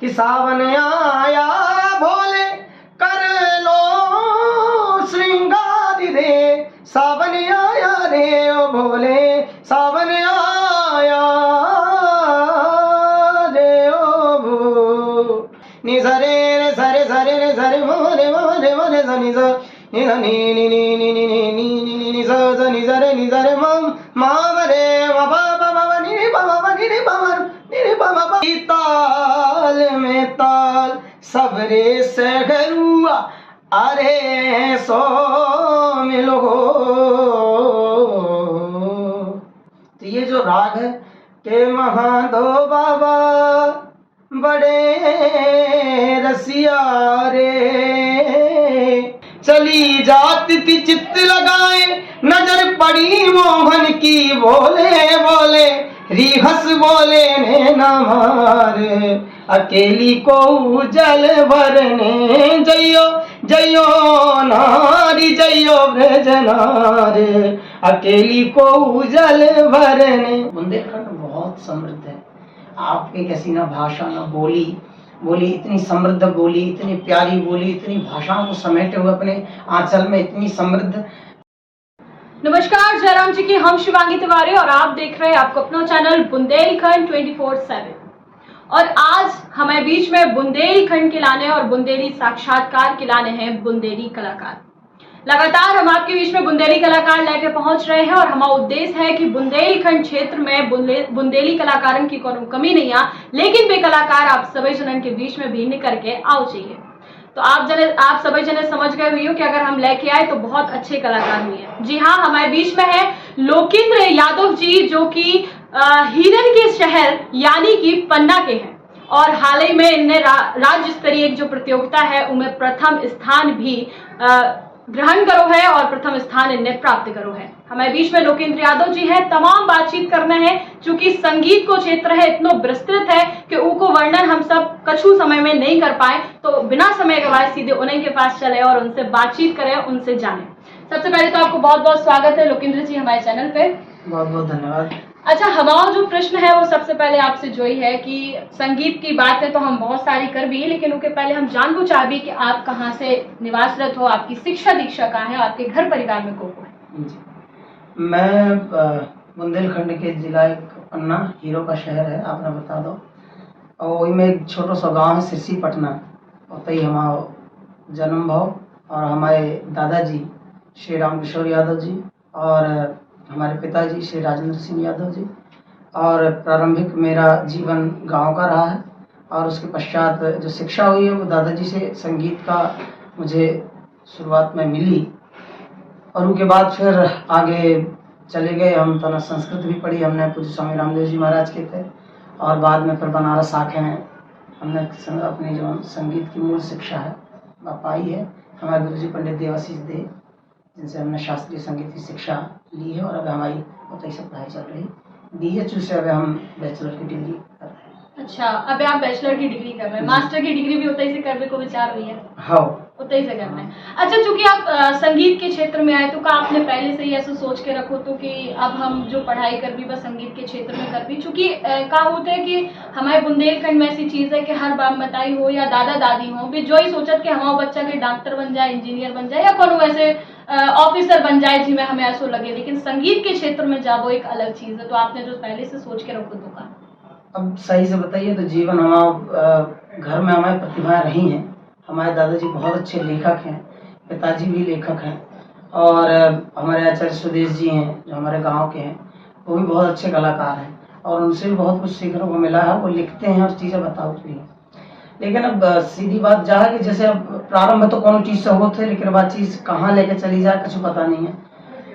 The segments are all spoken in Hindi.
कि सावन आया भोले कर लो श्रृंगार रे, सावन आया रे ओ भोले, सावन आया रे ओ भो। नि सरे रे सरे सरे रे सरे मोरे मोरे मोरे सनि स नि स नि नि नि नि नि नि नि नि नि स नि सरे नि सरे मम माम रे म प प प नि नि प प नि नि प नि नि प प ताल में ताल सबरे से घरुआ अरे सो मिलो। तो ये जो राग है के महादो बाबा बड़े रसिया रे, चली जाती थी चित्त लगाए नजर पड़ी मोहन की, बोले बोले रिहस बोले ने न मारे, अकेली को जल भरने जइयो जइयो नारी जइयो ब्रज नारे, अकेली को जल भरने। बुंदेलखंड बहुत समृद्ध है, आपके कैसी ना भाषा ना बोली, बोली इतनी समृद्ध बोली, इतनी प्यारी बोली, इतनी भाषाओं को समेटे हुए अपने आंचल में इतनी समृद्ध। नमस्कार, जयराम जी की हम शिवांगी तिवारी और आप देख रहे हैं आपको अपना चैनल बुंदेलखंड 24/7। और आज हमारे बीच में बुंदेलखंड के लाने और बुंदेली साक्षात्कार के लाने हैं बुंदेली कलाकार। लगातार हम आपके बीच में बुंदेली कलाकार लेके पहुंच रहे हैं और हमारा उद्देश्य है कि बुंदेलखंड क्षेत्र में बुंदेली कलाकारों की कोई कमी नहीं आ, लेकिन वे कलाकार आप सभी जनन के बीच में भी निकल के आओ चाहिए। तो आप सभी जने समझ गए हुई हो कि अगर हम लेके आए तो बहुत अच्छे कलाकार हुए हैं। जी हाँ, हमारे बीच में है लोकेंद्र यादव जी, जो कि हिरन के शहर यानी कि पन्ना के हैं और हाल ही में इनने राज्य स्तरीय जो प्रतियोगिता है उनमें प्रथम स्थान भी ग्रहण करो है और प्रथम स्थान इनने प्राप्त करो है। हमारे बीच में लोकेंद्र यादव जी हैं। तमाम बातचीत करना है, चूंकि संगीत को क्षेत्र है इतना विस्तृत है कि उनको वर्णन हम सब कछु समय में नहीं कर पाए, तो बिना समय गवाए सीधे उन्हीं के पास चले और उनसे बातचीत करें, उनसे जाने। सबसे पहले तो आपको बहुत बहुत स्वागत है लोकेंद्र जी हमारे चैनल पे। बहुत बहुत धन्यवाद। अच्छा, हमारा जो प्रश्न है वो सबसे पहले आपसे जो ही है कि संगीत की बात है तो हम बहुत सारी कर भी, लेकिन उसके पहले हम जानना चाहते कि आप कहाँ से निवासरत हो, आपकी शिक्षा दीक्षा कहाँ है, आपके घर परिवार में कौन है? मैं बुंदेलखंड के जिला पन्ना हीरो का शहर है, आपने बता दो, और वही में एक छोटा सा गांव है सिरसी पटना, होता ही हमारा जन्म भाव। और हमारे दादाजी श्री राम किशोर यादव जी और हमारे पिताजी श्री राजेंद्र सिंह यादव जी, और प्रारंभिक मेरा जीवन गांव का रहा है और उसके पश्चात जो शिक्षा हुई है वो दादाजी से संगीत का मुझे शुरुआत में मिली और उसके बाद फिर आगे चले गए। हम तो संस्कृत भी पढ़ी हमने, पूज्य स्वामी रामदेव जी महाराज के थे, और बाद में फिर बनारस आके हमने अपनी जो संगीत की मूल शिक्षा है वह पाई है हमारे गुरुजी पंडित देवाशीष दे, जिनसे हमने शास्त्रीय संगीत की शिक्षा ली है और अब हमारी उतई से पढ़ाई चल रही। BHU से अब हम बैचलर की डिग्री कर रहे हैं। अच्छा, अब आप बैचलर की डिग्री कर रहे हैं, मास्टर की डिग्री भी उतई से करने को विचार रही है? हाँ, उतई से करना है। अच्छा, चूंकि आप संगीत के क्षेत्र में आए तो क्या आपने पहले से ही ऐसा सोच के रखो तो कि अब हम जो पढ़ाई कर भी बस संगीत के क्षेत्र में कर भी, चूंकि क्या होता है कि हमारे बुंदेलखंड में ऐसी चीज है कि हर बाप बताई हो या दादा दादी हो भी जो ही सोचत कि हमारा बच्चा के डॉक्टर बन जाए, इंजीनियर बन जाए या कोनो ऐसे ऑफिसर बन जाए जिसमें हमें ऐसा लगे, लेकिन संगीत के क्षेत्र में जाओ एक अलग चीज है। तो आपने जो पहले से सोच के रखो तो का? अब सही से बताइए तो जीवन हमारा घर में हमारी प्रतिभाएं रही हैं। हमारे दादाजी बहुत अच्छे लेखक हैं, पिताजी भी लेखक हैं, और हमारे आचार्य सुदेश जी हैं जो हमारे गांव के हैं, वो भी बहुत अच्छे कलाकार हैं और उनसे भी बहुत कुछ सीखने को मिला है। वो लिखते हैं और चीज़ें बताते हैं। लेकिन अब सीधी बात जा है कि जैसे अब प्रारंभ तो कौन चीज़ से होते, लेकिन वह चीज़ कहाँ लेके चली जाए कुछ पता नहीं है।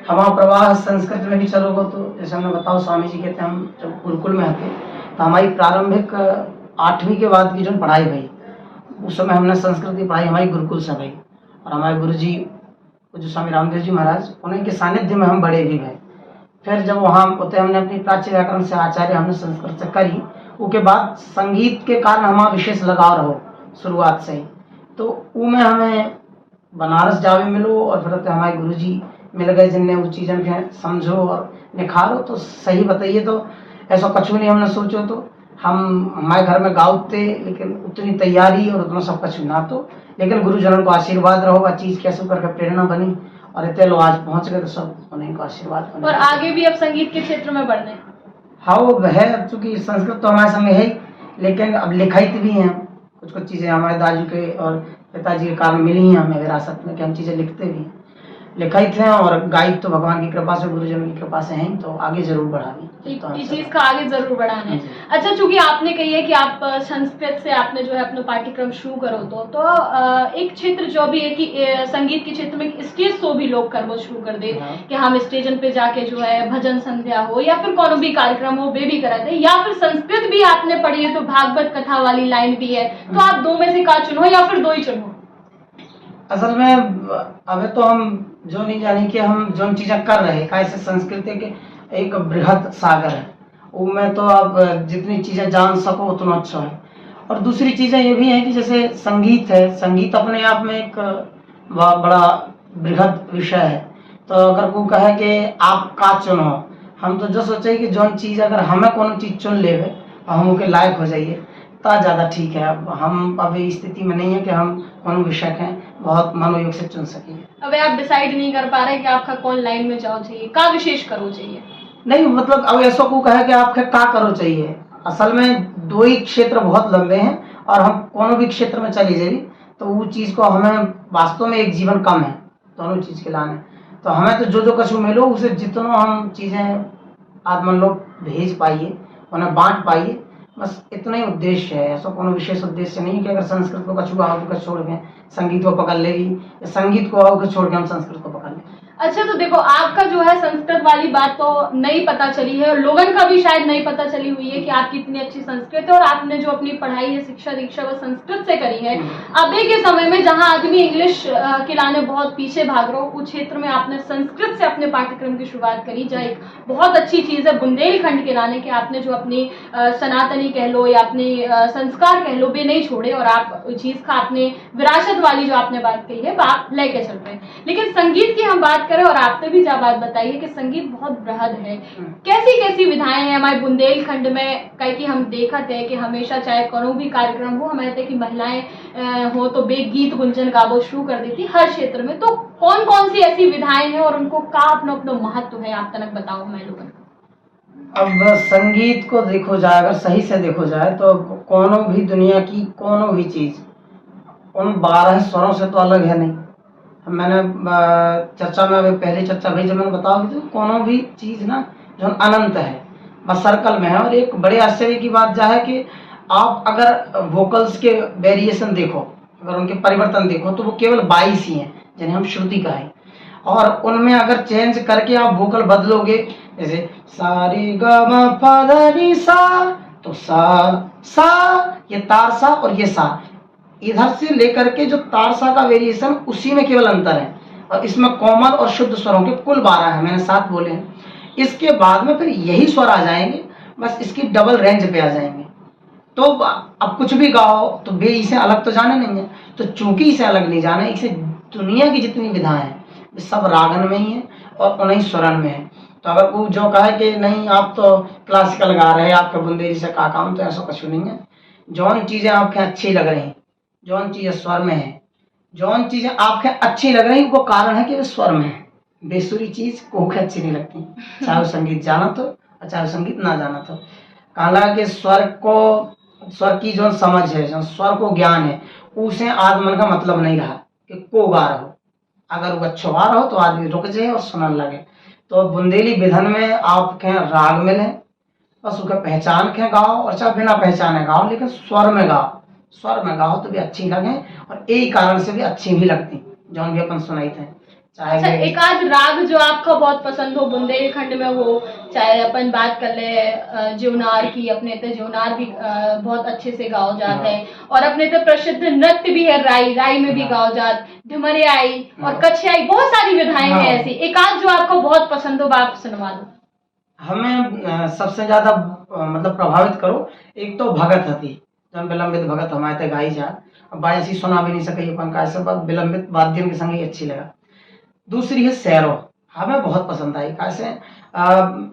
हमारा प्रवाह संस्कृत में भी चलोगे तो जैसे हमने बताओ, स्वामी जी कहते हैं हम जब गुरुकुल में आते तो हमारी प्रारंभिक 8वीं के बाद की जो पढ़ाई भाई, उस समय हमने संस्कृत की पढ़ाई हमारी गुरुकुल से भाई, और हमारे गुरु जी जो स्वामी रामदेव जी महाराज उन्हीं के सानिध्य में हम बड़े भी भाई। फिर जब वहाँ होते हमने अपनी प्राच्य व्याकरण से आचार्य हमने संस्कृत से करी, उसके बाद संगीत के कारण हमारा विशेष लगाव रहो शुरुआत से ही, तो वो में हमें बनारस जावे मिलो और फिर हमारे गुरु जी मिल गए जिनने वो चीज़ें के समझो और निखारो। तो सही बताइए तो ऐसा कुछ नहीं हमने सोचो, तो हमारे घर में गाँव थे, लेकिन उतनी तैयारी और उतना सब कुछ ना तो, लेकिन गुरुजनों को आशीर्वाद रहो, चीज कैसे करके प्रेरणा बनी और इतने लोग आज पहुंच गए, तो सब उन्हीं को आशीर्वाद बने। और आगे भी अब संगीत के क्षेत्र में बढ़ने। हाँ वो है, चूंकि संस्कृत तो हमारे संग है ही, लेकिन अब लिखाई भी हैं कुछ कुछ चीज़ें हमारे दादू के और पिताजी के कारण मिली हैं हमें विरासत में, कि हम चीज़ें लिखते भी हैं, लिखाई थे और गायक तो भगवान की कृपा से, गुरुजनों की कृपा से हैं, तो आगे जरूर बढ़ाएंगे। इस चीज का आगे जरूर बढ़ाना है। अच्छा, चूंकि आपने कही है कि आप संस्कृत से आपने जो है अपना पाठ्यक्रम शुरू करो, तो एक क्षेत्र जो भी है कि संगीत के क्षेत्र में स्टेज शो भी लोग करना शुरू कर दे, कि हम स्टेजन पे जाके जो है भजन संध्या हो या फिर कोनो भी कार्यक्रम हो वे भी कराते, या फिर संस्कृत भी आपने पढ़ी है तो भागवत कथा वाली लाइन भी है, तो आप दो में से का चुनो या फिर दो ही चुनो? असल में अभी तो हम जो नहीं जाने कि हम जो चीजें कर रहे हैं, कैसे संस्कृति के एक बृहद सागर है, उनमें तो आप जितनी चीजें जान सको उतना अच्छा है। और दूसरी चीजें ये भी है कि जैसे संगीत है, संगीत अपने आप में एक बड़ा बृहद विषय है, तो अगर कोई कहे कि आप का चुनो, हम तो जो सोचे कि जो चीज अगर हमें कोनो चीज चुन ले हम उनके लायक हो जाइए तो ज्यादा ठीक है। अब हम अभी स्थिति में नहीं है कि हम कौन विषय हैं बहुत मनोयोग से चुन सके। अब आप डिसाइड नहीं कर पा रहे कि आपका कौन लाइन में जाओ चाहिए, का विशेष करो चाहिए? नहीं, मतलब अब ऐसा को कहे कि आपका का करो चाहिए, असल में दो ही क्षेत्र बहुत लंबे हैं और हम कोनो भी क्षेत्र में चली जाए तो वो चीज को हमें वास्तव में एक जीवन कम है दोनों चीज के लाने, तो हमें तो जो कछु मिलो उसे जितना हम चीजें आत्मन लोग भेज पाइए, उन्हें बांट पाइए, बस इतना ही उद्देश्य है। ऐसा कोनो विशेष उद्देश्य नहीं कि अगर संस्कृत को कछु आओ तो छोड़ के संगीत को पकड़ लेगी, या संगीत को आओ छोड़ के हम संस्कृत को पकड़ लें। अच्छा, तो देखो आपका जो है संस्कृत वाली बात तो नहीं पता चली है और लोगन का भी शायद नहीं पता चली हुई है कि आपकी इतनी अच्छी संस्कृत है और आपने जो अपनी पढ़ाई है शिक्षा दीक्षा वो संस्कृत से करी है। अभी के समय में जहां आदमी इंग्लिश के लाने बहुत पीछे भाग रहा हो, उस क्षेत्र में आपने संस्कृत से अपने पाठ्यक्रम की शुरुआत करी, जो एक बहुत अच्छी चीज है बुंदेलखंड के लाने की। आपने जो अपनी सनातनी कह लो या अपनी संस्कार कह लो वे नहीं छोड़े और आप चीज का अपने विरासत वाली जो आपने बात कही है आप लेके चल रहे हैं। लेकिन संगीत की हम बात करें और आपने भी जब बात बताई है कि संगीत बहुत बृहद है, कैसी कैसी विधाएं हैं हमारे बुंदेलखंड में? कई कि हम देखते हैं कि हमेशा चाहे कोनो भी कार्यक्रम हो हमारे कि महिलाएं हो तो बे गीत गुंजन गावो शुरू कर देती हर क्षेत्र में, तो कौन कौन सी ऐसी विधाएं हैं और उनको का अपना अपना महत्व है, आप तनक बताओ हमें लोगों को। अब संगीत को देखो जाए, अगर सही से देखो जाए तो कोनो भी दुनिया की कोनो भी चीज उन 12 स्वरों से तो अलग है नहीं। मैंने चर्चा में पहले चर्चा भाई जब मैंने बताया कि कोनो भी चीज ना जो अनंत है बस सर्कल में है। और एक बड़े आश्चर्य की बात जा है कि आप अगर वोकल्स के वेरिएशन देखो, अगर उनके परिवर्तन देखो तो वो केवल 22 ही हैं जिन्हें हम श्रुति कहें, और उनमें अगर चेंज करके आप वोकल बदलोगे, जैसे सा रे ग म प ध नि सा, तो सा ये तार सा और ये सा, इधर से लेकर के जो तारसा का वेरिएशन उसी में केवल अंतर है। और इसमें कोमल और शुद्ध स्वरों के कुल 12 है, मैंने 7 बोले हैं। इसके बाद में फिर यही स्वर आ जाएंगे, बस इसकी डबल रेंज पे आ जाएंगे। तो अब कुछ भी गाओ तो बे इसे अलग तो जाने नहीं है, तो चूंकि इसे अलग नहीं जाने, इसे दुनिया की जितनी विधाएं हैं सब रागन में ही है और उन्हीं स्वरन में है। तो अगर कोई जो कहे कि नहीं आप तो क्लासिकल गा रहे हैं, आपके बुंदेली से का काम, तो ऐसा कुछ नहीं है। जौन चीजें आपके अच्छी लग रही, जौन चीजें स्वर में है, जौन चीजें आपके अच्छी लग रही, वो कारण है कि वे स्वर में है। बेसुरी चीज को अच्छी नहीं लगती, चाहे वो संगीत जाना तो और चाहे वो संगीत ना जाना तो। कहा लगा कि स्वर की जो समझ है, जो स्वर को ज्ञान है, उसे आदमन का मतलब नहीं रहा कि को गा रहो। अगर वो अच्छा गा रहो तो आदमी रुक जाए और सुनने लगे। तो बुंदेली विधन में आपके राग मिले, बस उसका पहचान के गाओ और चाहे बिना पहचाने गाओ, लेकिन स्वर में गाओ। स्वर में गाओ तो भी अच्छी लगे और यही कारण से भी अच्छी भी लगती जो भी अपन सुनाई थे। अच्छा, एक आध राग जो आपका बहुत पसंद हो बुंदेलखंड में हो, चाहे अपन बात कर ले जीवनार की, अपने तो जीवनार भी बहुत अच्छे से गाओ जाता है और अपने तो प्रसिद्ध नृत्य भी है राई में भी गाओ जात, ढुमरियाई और कछियाई, बहुत सारी विधाएं हैं ऐसी। एक आध जो आपको बहुत पसंद हो आप सुनवा दो। हमें सबसे ज्यादा मतलब प्रभावित करो, एक तो भगत हती जन विलंबित भगत हमारे गाई जा, अब ऐसी सुना भी नहीं सके अपन का, ऐसे विलंबित वाद्यों के संग ही अच्छी लगा। दूसरी है सैरो, हमें बहुत पसंद आई। कैसे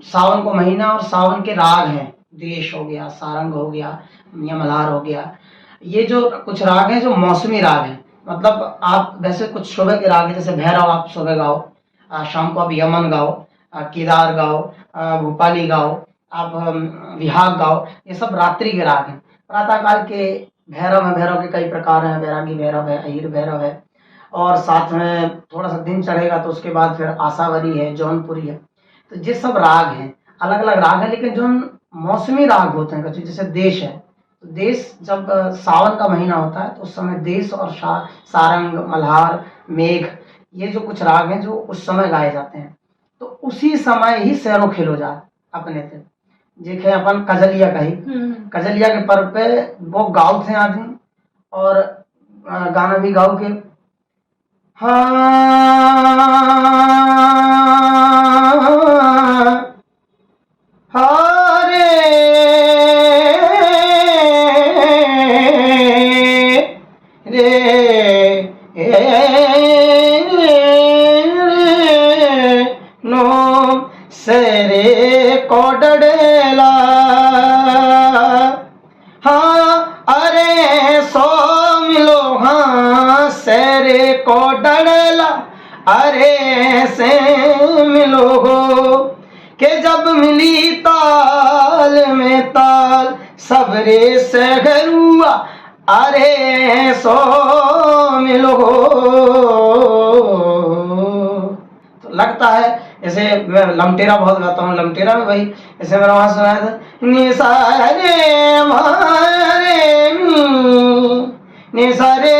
सावन को महीना और सावन के राग हैं देश हो गया, सारंग हो गया, या मल्हार हो गया। ये जो कुछ राग हैं जो मौसमी राग हैं, मतलब आप वैसे कुछ सुबह के राग हैं, जैसे भैरव आप सुबह गाओ, शाम को आप यमन गाओ, केदार गाओ, भूपाली गाओ, आप विहाग गाओ, ये सब रात्रि के राग हैं। प्रातः काल के भैरव हैं, भैरव के कई प्रकार हैं, बैरागी भैरव है, अहिर भैरव है, और साथ में थोड़ा सा दिन चढ़ेगा तो उसके बाद फिर आशावरी है, जौनपुरी है। तो ये सब राग हैं, अलग अलग राग हैं, लेकिन जो मौसमी राग होते हैं, जैसे देश है, तो देश जब सावन का महीना होता है तो उस समय देश और सारंग, मल्हार, मेघ, ये जो कुछ राग हैं जो उस समय गाए जाते हैं। तो उसी समय ही सैरो खेलो जा अपने थे, देखे अपन कजलिया कही, कजलिया के पर्व पे वो गाओ थे आदमी, और गाना भी गाओ के हरे नो सरे कोडड़ेला, हाँ अरे सो मिलो, हाँ सरे कोडड़ेला, अरे से मिलो हो, के जब मिली ताल में ताल सबरे से घरुआ, अरे सो मिलो हो। तो लगता है जैसे मैं लमटेरा बहुत गाता हूँ, लमटेरा में भाई जैसे मेरा वहां सुनाया था, निसारे मारे निसारे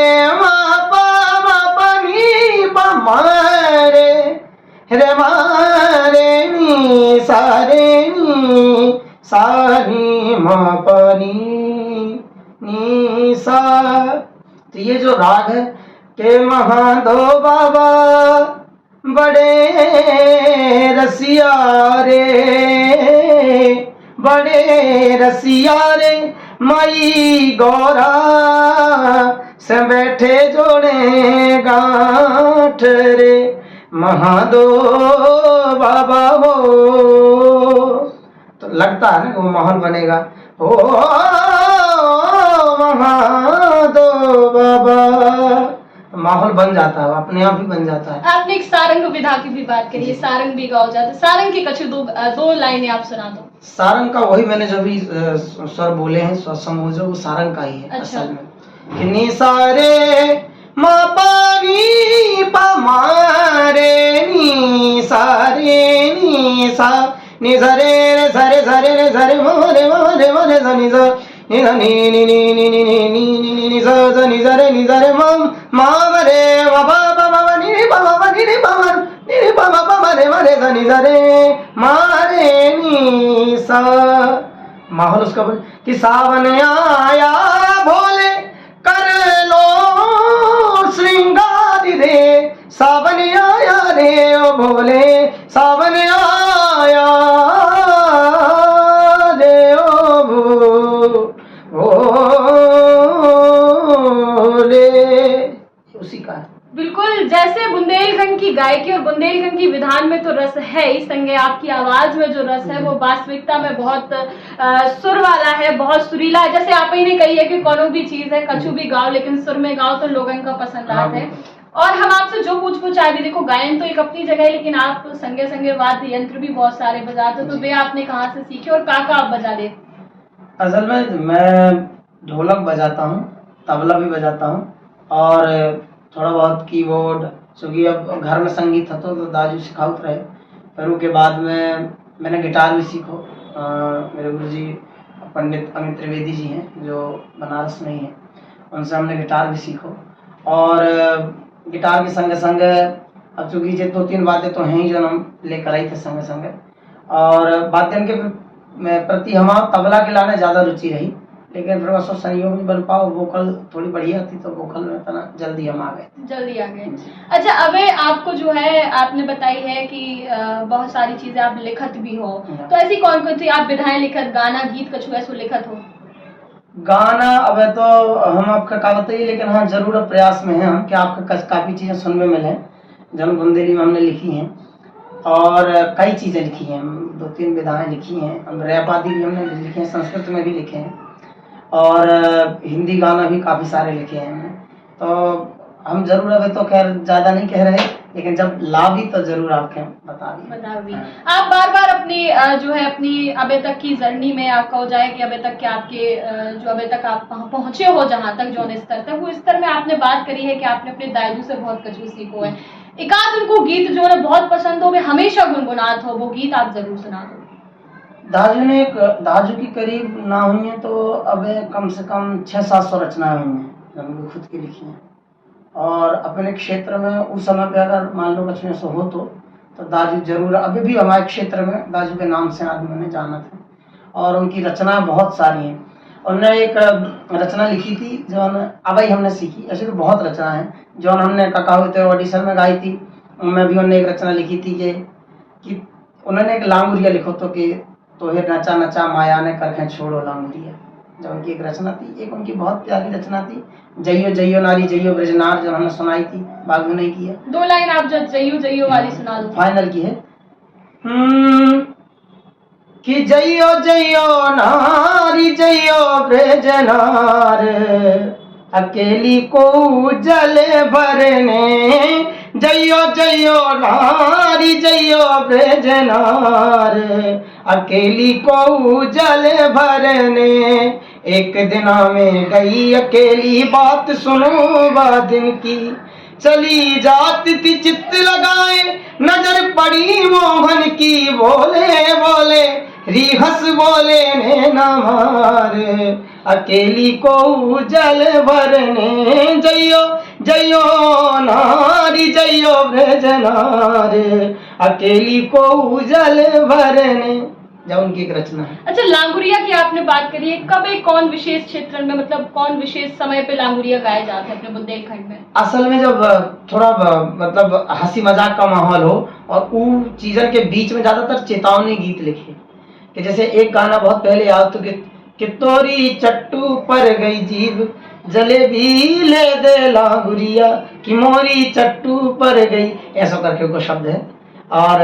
मारे रे मारे नी सारे नी सारी माँ पानी नी सा। तो ये जो राग है के महादो बाबा बड़े रसिया रे, बड़े रसिया रे, माई गौरा से बैठे जोड़े गांठ रे, महादो बाबा हो। तो लगता है ना कि वो माहौल बनेगा, ओ महादो बाबा, माहौल बन जाता है, अपने आप ही बन जाता है। आपने एक सारंग विधा की भी बात करी है, सारंग भी गाओ जाता है, सारंग की कछु दो लाइनें आप सुना दो। सारंग का वही मैंने जो भी स्वर बोले हैं, स्वर समूह जो, वो सारंग का ही है। अच्छा। असल में कि नी सारे मा पानी पा मारे नी सारे नी सा नी सरे रे सरे सरे रे सरे मोरे मोरे मोरे सनी सा नी नी नी नी नी नी नी नी नी सा सा नी सरे मम मा रे मा बा बा बा नी नी बा बा नी नी बा नी नी बा बा रे मा रे सनी सरे मारे नी सा। माहौल उसका बोल कि सावन आया भोले कर लो श्रृंगार रे, सावन आया रे ओ भोले, सावन आया रे ओ भोले, उसी का है। बिल्कुल, जैसे बुंदेलखंड की गायकी और बुंदेलखंड की विधान में तो रस है ही, संगे आपकी आवाज में जो रस है वो वास्तविकता में बहुत सुर वाला है, बहुत सुरीला है। जैसे आप ही ने कही है कि कोनो भी चीज है कछु भी गाओ लेकिन सुर में गाओ तो लोगों का पसंद आता है। और हम आपसे जो पूछ आए भी, देखो गायन तो एक अपनी जगह है, लेकिन आप संगे संगे वाद्य यंत्र भी बहुत सारे बजाते हो, तो वे आपने कहाँ से सीखे और का आप बजा ले? असल में मैं ढोलक बजाता हूँ, तबला भी बजाता हूँ, और थोड़ा बहुत कीबोर्ड, क्योंकि अब घर में संगीत था तो दाजू सिखाउत रहे। फिर उसके बाद में मैंने गिटार भी सीखो, मेरे गुरु जी पंडित अमित त्रिवेदी जी हैं जो बनारस में ही हैं, उनसे हमने गिटार भी सीखो। और गिटार के संग संग अब चूँकि ये 2-3 बातें तो हैं ही जो हम लेकर आई थे संग संग, और वाद्यन के प्रति हमारा तबला के लाने ज़्यादा रुचि रही, लेकिन फिर बस संयोग नहीं बन पाओ, वोकल थोड़ी बढ़िया थी तो वोकल में इतना जल्दी हम आ गए। अच्छा, अबे आपको जो है आपने बताई है कि बहुत सारी चीजें आप लिखत भी हो, तो ऐसी कौन कौन सी आप विधाएं लिखत, गाना गीत कछु ऐसो लिखत हो? गाना अब तो हम आपका का बताइए, लेकिन हाँ जरूर प्रयास में है हम कि आपका काफ़ी चीज़ें सुनने मिले जन बुंदेली में हमने लिखी हैं। और कई चीज़ें लिखी हैं, 2-3 विधाएं लिखी हैं, रैप आदि भी हमने लिखे हैं, संस्कृत में भी लिखे हैं और हिंदी गाना भी काफ़ी सारे लिखे हैं हमने। तो हम जरूर अभी तो खैर ज़्यादा नहीं कह रहे, लेकिन जब ला भी तो जरूर आपके बता भी। आप बार बार अपनी जो है अपनी अभी तक की जर्नी में आपका हो जाए कि अभी तक के आपके जो अभी तक आप पहुंचे हो जहां तक जो स्तर तक, वो स्तर में आपने बात करी है कि आपने अपने दादू से बहुत कुछ सीखो है। एकाध उनको गीत जो है बहुत पसंद हो, वे हमेशा गुनगुनात हो, वो गीत आप जरूर सुना दो। दाजू की करीब ना हुई है तो अब कम से कम 600-700 रचनाएं हुई हैं जो हमने खुद की लिखी हैं। और अपने क्षेत्र में उस समय पे अगर मान लो बचने से हो तो दाजू जरूर, अभी भी हमारे क्षेत्र में दाजू के नाम से आदमी ने जाना था और उनकी रचनाएं बहुत सारी हैं। उन्होंने एक रचना लिखी थी जो अब ही हमने सीखी, ऐसे तो बहुत रचना है जो हमने काका हुए थे ऑडिशन में गाई थी। उनमें भी उन्होंने एक रचना लिखी थी कि उन्होंने एक लांगुरिया लिखो तो कि तोहे नचा नचा माया ने करखे छोड़ो लांगुरिया, जो उनकी एक रचना थी। एक उनकी बहुत प्यारी रचना थी जइयो जइयो नारी जइयो ब्रजनार, जो हमने सुनाई थी, बाग में नहीं किया। 2 लाइन आप जब जइयो जइयो वाली सुना दो। फाइनल की है कि जइयो जइयो नारी जइयो ब्रजनार, अकेली को जल भरने, जइयो जइयो नारी जइयो ब्रजनार, अकेली को जल भरने, एक दिना में गई अकेली बात सुनो बादिन की, चली जाती थी चित्त लगाए नजर पड़ी मोहन की, बोले बोले रिहस बोले ने न मारे, अकेली को जल भरने, जइयो जइयो नारी जइयो ब्रजनार, अकेली को जल भरने, जब उनकी एक रचना है। अच्छा, लांगुरिया की आपने बात करी है, कब एक कौन विशेष क्षेत्र में, मतलब कौन विशेष समय पे लांगुरिया गाया जाता है अपने बुंदेलखंड में? असल में जब थोड़ा मतलब हंसी मजाक का माहौल हो और वो चीजन के बीच में ज्यादातर चेतावनी गीत लिखे, कि जैसे एक गाना बहुत पहले याद तो कि तोरी चट्टू पर गई जीभ जलेबी ले दे लांगुरिया, कि मोरी चट्टू पर गई, ऐसा करके वो शब्द है। और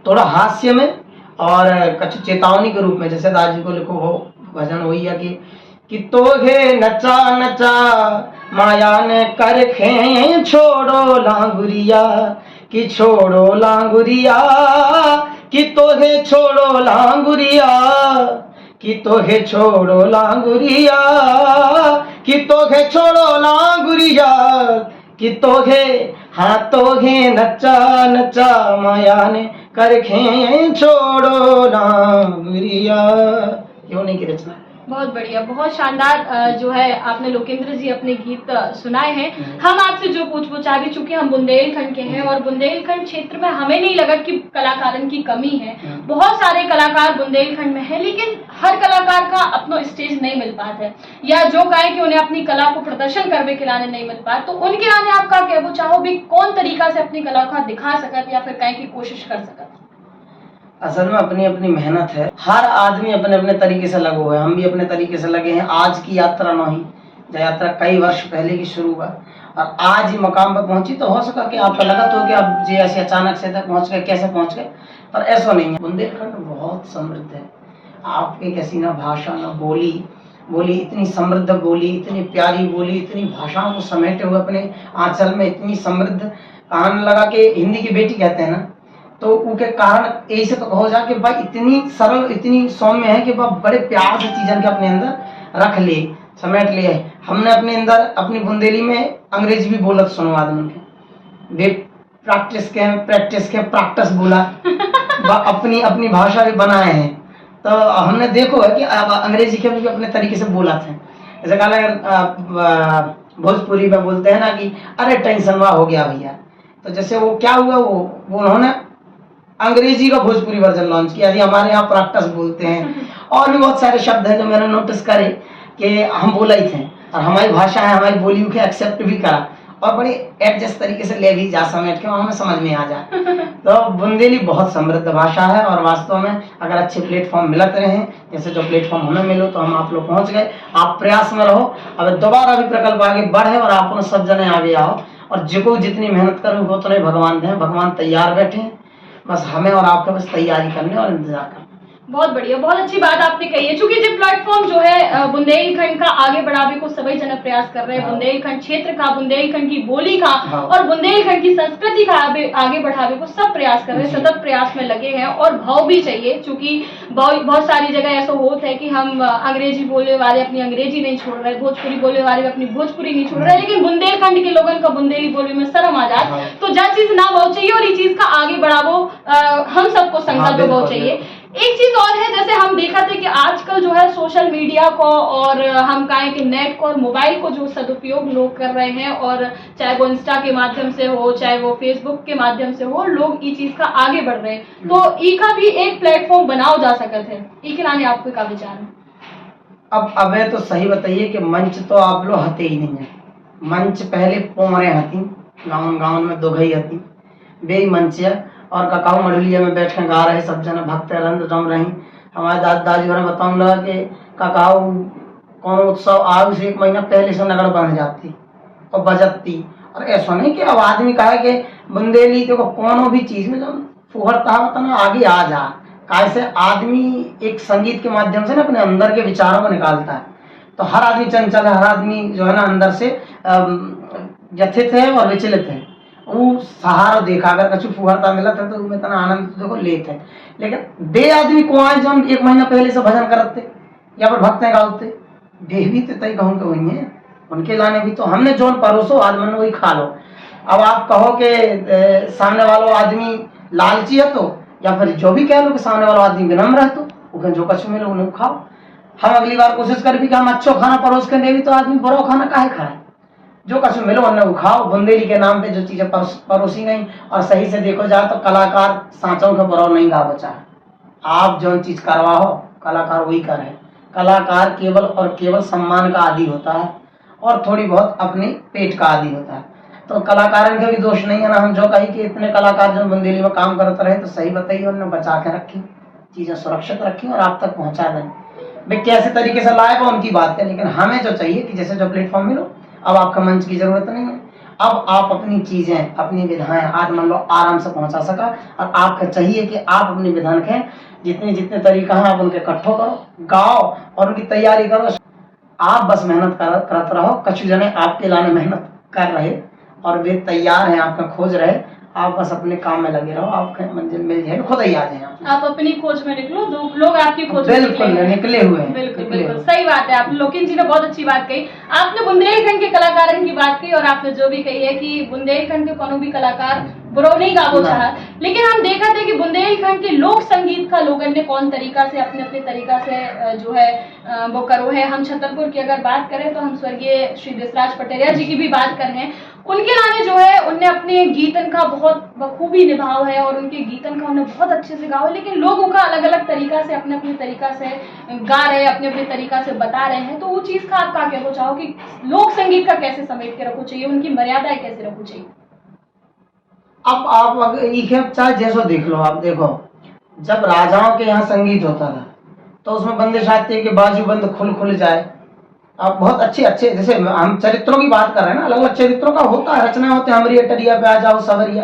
थोड़ा हास्य में और कुछ चेतावनी के रूप में, जैसे दादी को लिखो हो भजन वही है कि तोहे नचा नचा माया ने कर खे छोड़ो लांगुरिया, कि छोड़ो लांगुरिया, कि तोहे छोड़ो लांगुरिया, कि तोहे छोड़ो लांगुरिया, कि तोहे छोड़ो लांगुरिया, कि तोहे हाँ तोहे नचा नचा माया ने करखे छोड़ो लांगुरिया, क्यों नहीं की रचना। बहुत बढ़िया, बहुत शानदार जो है आपने लोकेंद्र जी अपने गीत सुनाए हैं। हम आपसे जो पूछा भी, चूंकि हम बुंदेलखंड के हैं और बुंदेलखंड क्षेत्र में हमें नहीं लगा कि कलाकारन की कमी है, बहुत सारे कलाकार बुंदेलखंड में है, लेकिन हर कलाकार का अपना स्टेज नहीं मिल पाता है, या जो कहे कि उन्हें अपनी कला को प्रदर्शन करने के लाने नहीं मिल पाता, तो उनके लाने आप क्या कहना चाहो भी, कौन तरीका से अपनी कला को दिखा सकत या फिर कहे की कोशिश कर सकत? असल में अपनी अपनी मेहनत है, हर आदमी अपने अपने तरीके से लगे हुए हैं, हम भी अपने तरीके से लगे हैं। आज की यात्रा नहीं, जो यात्रा कई वर्ष पहले की शुरू हुआ और आज ही मकाम पर पहुंची, तो हो सका कि आपको लगा तो कि आप जी ऐसे अचानक से तक पहुंच गए, कैसे पहुंच गए, पर ऐसा नहीं है। बुंदेलखंड बहुत समृद्ध है, आपके कैसी ना भाषा ना बोली इतनी समृद्ध बोली, इतनी प्यारी बोली, इतनी भाषाओं को समेटे हुए अपने आंचल में, इतनी समृद्ध, कहने लगा कि हिंदी की बेटी कहते हैं ना, तो उनके कारण ऐसे तो हो जा कि भाई इतनी सरल इतनी सौम्य है कि वह बड़े प्यार से चीजन के अपने अंदर रख ले, समेट लिए। हमने अपने अंदर अपनी बुंदेली में अंग्रेजी भी बोलत सुनो आदमी के, वे प्रैक्टिस के प्रैक्टिस बोला अपनी अपनी भाषा भी बनाए हैं, तो हमने देखो है कि अब अंग्रेजी के भी अपने तरीके से बोला थे। जैसे कहा भोजपुरी में बोलते हैं ना कि अरे टेंशन हुआ हो गया भैया, तो जैसे वो क्या हुआ, वो उन्होंने अंग्रेजी का भोजपुरी वर्जन लॉन्च किया, हमारे यहाँ प्रैक्टिस बोलते हैं, और भी बहुत सारे शब्द हैं जो मैंने नोटिस करे कि हम बोला ही थे और हमारी भाषा है, हमारी बोली के एक्सेप्ट भी करा और बड़ी एडजस्ट तरीके से ले भी जा समेट के हमें समझ में आ जाए। तो बुंदेली बहुत समृद्ध भाषा है और वास्तव में अगर अच्छे प्लेटफॉर्म मिलते रहे, जैसे जो प्लेटफॉर्म हमें मिलो, तो हम आप लोग पहुंच गए। आप प्रयास में रहो, अब दोबारा भी प्रकल्प आगे बढ़े और आप सब जने आगे आओ, और जो जितनी मेहनत करो वो तो नहीं भगवान दें, भगवान तैयार बैठे हैं। बस हमें और आपको बस तैयारी करने और इंतजार करना। बहुत बढ़िया, बहुत अच्छी बात आपने कही है। चूंकि जो प्लेटफॉर्म जो है बुंदेलखंड का आगे बढ़ावे को सभी जन प्रयास कर रहे हैं। हाँ। बुंदेलखंड क्षेत्र का, बुंदेलखंड की बोली का हाँ। और बुंदेलखंड की संस्कृति का आगे बढ़ावे को सब प्रयास कर रहे हैं, सतत प्रयास में लगे हैं। और भाव भी चाहिए, चूंकि बहुत सारी जगह ऐसा होता है कि हम अंग्रेजी बोलने वाले अपनी अंग्रेजी नहीं छोड़ रहे, भोजपुरी बोलने वाले अपनी भोजपुरी नहीं छोड़ रहे, लेकिन बुंदेलखंड के लोगों का बुंदेली बोली में शर्म आ जाए। हाँ। तो जा चीज ना हो चाहिए और ये चीज का आगे बढ़ावो हम सबको संकल्प हो चाहिए। एक चीज और है, जैसे हम देखा थे कि आजकल जो है सोशल मीडिया को और हम कहें कि नेट को और मोबाइल को जो सदुपयोग लोग कर रहे हैं, और चाहे वो इंस्टा के माध्यम से हो, चाहे वो फेसबुक के माध्यम से हो, लोग इस चीज का आगे बढ़ रहे हैं। तो ई का भी एक प्लेटफॉर्म बनाओ जा सकते थे। ई के लाने आपको क्या विचार है? अब तो सही बताइए कि मंच तो आप लोग हते ही नहीं है। मंच पहले पोमरे हती, गाँव में दोघई हती, बे मंच है। और ककाऊ मडुलिया में बैठ के गा रहे, सब जन भक्त रंग रम रही। हमारे दादी ने बताऊँ लगा कि ककाऊ कौन उत्सव आज से 1 महीना पहले से नगड़ बन जाती और बजती। और ऐसा नहीं कि अब आदमी कहे कि बुंदेली देखो कोनो भी चीज में जो फुहरता है ना आगे आ जा। कैसे आदमी एक संगीत के माध्यम से ना अपने अंदर के विचारों को निकालता है। तो हर आदमी चंचल है, हर आदमी जो है ना अंदर से व्यथित है और विचलित है। वो सहारा देखा, अगर कछु फुहरता मिला था तो उसमें इतना आनंद देखो लेते हैं। लेकिन दे आदमी को आए जो हम 1 महीना पहले से भजन करते या फिर भक्तें गाते, दे भी तो तय कहूँ कि वही है, उनके लाने भी तो हमने जो परोसो आज मन वही खा लो। अब आप कहो कि सामने वाला आदमी लालची है तो, या फिर जो भी कह लो कि सामने वाला आदमी विनम्र है तो उन्हें जो कछु मिले उन्हें खाओ। हम अगली बार कोशिश कर भी कि हम अच्छो खाना परोस के दे भी तो आदमी बड़ो खाना काहे खाए, जो कछु मिलो उन्हें वो खाओ। बुंदेली के नाम पे जो चीजें परोसी गई, और सही से देखो जाए तो कलाकार सांचों के बरो नहीं गा बचा है। आप जो चीज करवाओ कलाकार वही करे। कलाकार केवल और केवल सम्मान का आदी होता है और थोड़ी बहुत अपने पेट का आदी होता है। तो कलाकारों का भी दोष नहीं है ना। हम जो कही कि इतने कलाकार जो बुंदेली में काम करते रहे, तो सही बताइए उन्होंने बचा के रखी, चीजें सुरक्षित रखी और आप तक पहुंचा दें। वे कैसे तरीके से लाए वो उनकी बात है, लेकिन हमें जो चाहिए कि जैसे जो प्लेटफॉर्म मिलो, अब आपका मंच की जरूरत नहीं है। अब आप अपनी चीजें, अपनी विधाएं आज मान लो आराम से पहुंचा सका। और आपको चाहिए कि आप अपनी विधान के जितने तरीका है आप उनके इकट्ठो करो, गाओ और उनकी तैयारी करो। आप बस मेहनत करते रहो। कछु जने आपके लाने मेहनत कर रहे और वे तैयार हैं, आपका खोज रहे। आप बस अपने काम में लगे रहो, आपके मंजिल मिल जाएगी, खुद ही आ जाए। आप अपनी खोज में निकलो, लोग आपकी खोज में निकले हुए हैं। बिल्कुल सही बात है। आप लोकिन जी ने बहुत अच्छी बात कही। आपने बुंदेलखंड के कलाकारों की बात की और आपने जो भी कही है कि बुंदेलखंड के कोनो भी कलाकार बुरो नहीं गावो चाहा, लेकिन हम देखा था कि बुंदेलखंड के लोक संगीत का लोगों ने कौन तरीका से अपने तरीका से जो है वो करो है। हम छतरपुर की अगर बात करें तो हम स्वर्गीय श्री देशराज पटेरिया जी की भी बात कर रहे हैं। उनके लाने जो है उनने अपने गीतन का बहुत बखूबी निभाव है और उनके गीतन का उन्हें बहुत अच्छे से गाओ, लेकिन लोगों का अलग अलग तरीका से अपने तरीका से गा रहे हैं, अपने तरीका से बता रहे हैं। तो वो चीज का आप क्या कहना चाहो कि लोक संगीत का कैसे समेट के रखो चाहिए, उनकी मर्यादाएं कैसे रखो चाहिए? अब आप चाहे जैसो देख लो। आप देखो जब राजाओं के यहाँ संगीत होता था तो उसमें बंदिश आती है कि बाजू बंद खुल जाए। आप बहुत अच्छे जैसे हम चरित्रों की बात कर रहे हैं ना, अलग अलग चरित्रों का होता है, रचना होते हैं। हमरी अटरिया पे आ जाओ सवरिया,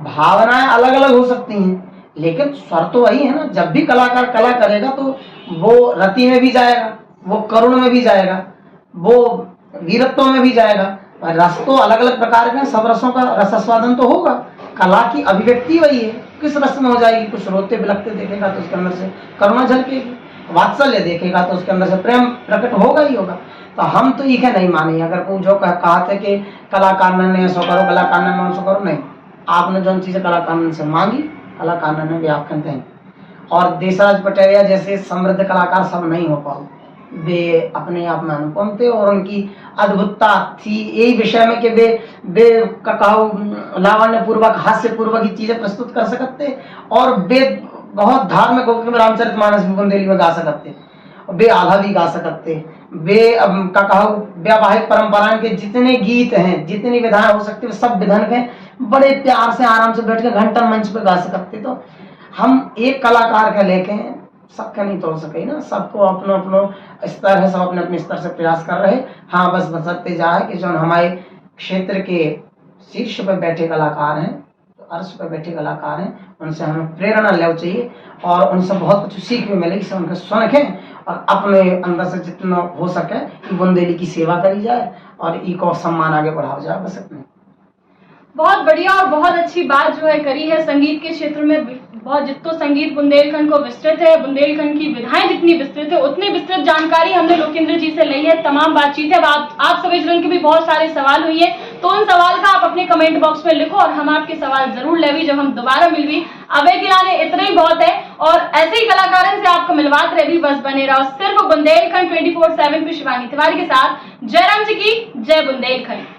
भावनाएं अलग अलग हो सकती हैं, लेकिन स्वर तो वही है ना। जब भी कलाकार कला करेगा तो वो रति में भी जाएगा, वो करुण में भी जाएगा, वो वीरत्व में भी जाएगा। रस तो अलग अलग प्रकार के, सब रसों का रसास्वादन तो होगा। कला की अभिव्यक्ति वही है, किस रस में हो जाएगी। कुछ रोते बिलखते देखेगा तो उसके अंदर से करुणा झलकेगी, वात्सल्य देखेगा तो उसके अंदर से प्रेम प्रकट होगा ही होगा। तो हम तो ये नहीं माने। अगर कोई जो कहा थे कि कलाकार ने ऐसा करो, कलाकार ने ऐसा करो, नहीं। आपने जो चीजें कलाकार से मांगी, कलाकार ने भी आप कहते हैं। और देशराज पटेरिया जैसे समृद्ध कलाकार सब नहीं हो पाओ। वे अपने आप में अनुपम थे और उनकी अद्भुतता थी यही विषय में कि वे ककाऊ लावण्य पूर्वक, हास्य पूर्वक ही चीजें प्रस्तुत कर सकते और वे बहुत धार्मिक होकर रामचरितमानस भी बुंदेली में गा सकते, वे आधा भी गा सकते। वे ककाऊ वैवाहिक परंपरा के जितने गीत हैं, जितनी विधाएं हो सकती है, सब विधान के बड़े प्यार से आराम से बैठ के घंटा मंच पे गा सकते। तो हम एक कलाकार का लेके सबका नहीं तोड़ सके ना। सबको अपना अपना स्तर है, सब अपने अपने स्तर से प्रयास कर रहे। हाँ बस बसते जाए कि जो हमारे क्षेत्र के शीर्ष पर बैठे कलाकार हैं, तो अर्श पर बैठे कलाकार हैं, उनसे हमें प्रेरणा लेनी चाहिए और उनसे बहुत कुछ सीख भी मिलेगी। से उनके सुनखें और अपने अंदर से जितना हो सके कि बुंदेली की सेवा करी जाए और ई को सम्मान आगे बढ़ाया जाए। बस इतना। बहुत बढ़िया और बहुत अच्छी बात जो है करी है। संगीत के क्षेत्र में बहुत जितना संगीत बुंदेलखंड को विस्तृत है, बुंदेलखंड की विधाएं जितनी विस्तृत है, उतनी विस्तृत जानकारी हमने लोकेंद्र जी से ली है। तमाम बातचीत है। आप सभी जन के भी बहुत सारे सवाल हुई है, तो उन सवाल का आप अपने कमेंट बॉक्स में लिखो और हम आपके सवाल जरूर लेवी जब हम दोबारा मिलवी। अवे खिलाने इतना ही बहुत है और ऐसे ही कलाकारों से आपको मिलवाते रहे। बस बने रहो सिर्फ बुंदेलखंड 24/7 पे शिवानी तिवारी के साथ। जयराम जी की जय बुंदेलखंड।